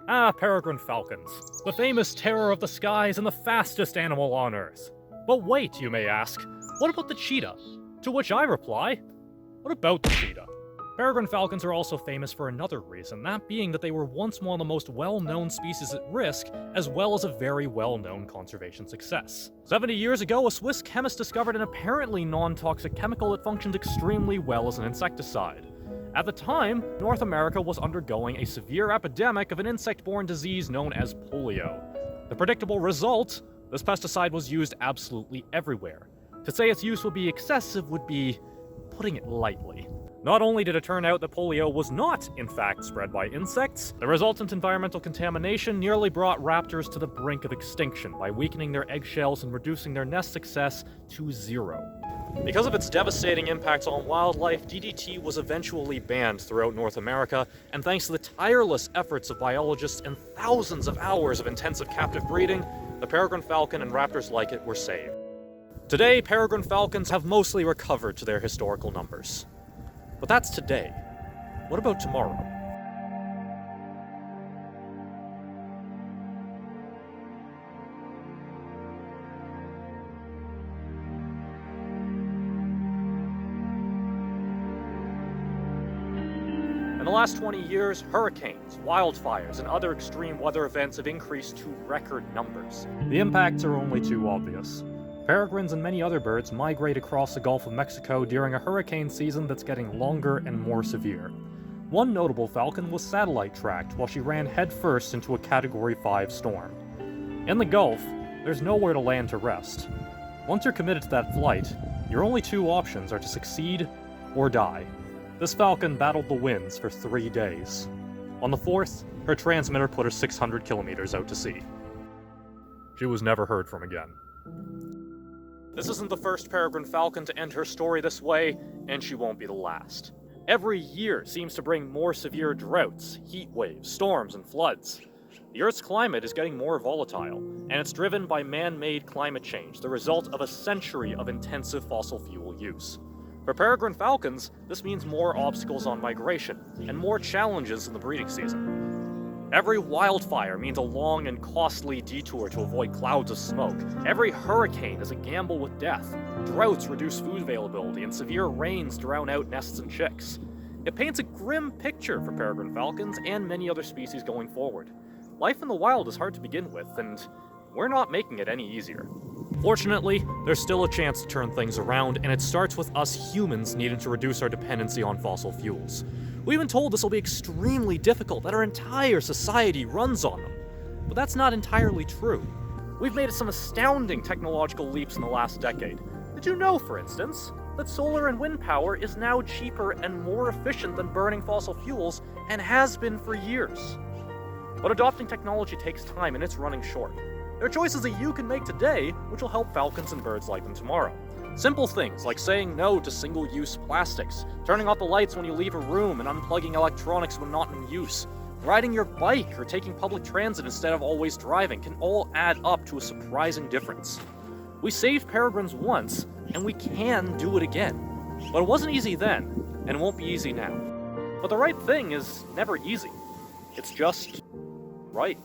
Peregrine falcons, the famous terror of the skies and the fastest animal on Earth. But wait, you may ask, what about the cheetah? To which I reply, what about the cheetah? Peregrine falcons are also famous for another reason, that being that they were once one of the most well-known species at risk, as well as a very well-known conservation success. 70 years ago, a Swiss chemist discovered an apparently non-toxic chemical that functioned extremely well as an insecticide. At the time, North America was undergoing a severe epidemic of an insect-borne disease known as polio. The predictable result? This pesticide was used absolutely everywhere. To say its use would be excessive would be putting it lightly. Not only did it turn out that polio was not, in fact, spread by insects, the resultant environmental contamination nearly brought raptors to the brink of extinction by weakening their eggshells and reducing their nest success to 0. Because of its devastating impacts on wildlife, DDT was eventually banned throughout North America, and thanks to the tireless efforts of biologists and thousands of hours of intensive captive breeding, the peregrine falcon and raptors like it were saved. Today, peregrine falcons have mostly recovered to their historical numbers. But that's today. What about tomorrow? In the last 20 years, hurricanes, wildfires, and other extreme weather events have increased to record numbers. The impacts are only too obvious. Peregrines and many other birds migrate across the Gulf of Mexico during a hurricane season that's getting longer and more severe. One notable falcon was satellite-tracked while she ran headfirst into a Category 5 storm. In the Gulf, there's nowhere to land to rest. Once you're committed to that flight, your only two options are to succeed or die. This falcon battled the winds for 3 days. On the 4th, her transmitter put her 600 kilometers out to sea. She was never heard from again. This isn't the first peregrine falcon to end her story this way, and she won't be the last. Every year seems to bring more severe droughts, heat waves, storms, and floods. The Earth's climate is getting more volatile, and it's driven by man-made climate change, the result of a century of intensive fossil fuel use. For peregrine falcons, this means more obstacles on migration, and more challenges in the breeding season. Every wildfire means a long and costly detour to avoid clouds of smoke. Every hurricane is a gamble with death. Droughts reduce food availability, and severe rains drown out nests and chicks. It paints a grim picture for peregrine falcons and many other species going forward. Life in the wild is hard to begin with, and we're not making it any easier. Fortunately, there's still a chance to turn things around, and it starts with us humans needing to reduce our dependency on fossil fuels. We've been told this will be extremely difficult, that our entire society runs on them. But that's not entirely true. We've made some astounding technological leaps in the last decade. Did you know, for instance, that solar and wind power is now cheaper and more efficient than burning fossil fuels, and has been for years? But adopting technology takes time, and it's running short. There are choices that you can make today which will help falcons and birds like them tomorrow. Simple things like saying no to single-use plastics, turning off the lights when you leave a room and unplugging electronics when not in use, riding your bike or taking public transit instead of always driving can all add up to a surprising difference. We saved peregrines once, and we can do it again. But it wasn't easy then, and it won't be easy now. But the right thing is never easy. It's just right.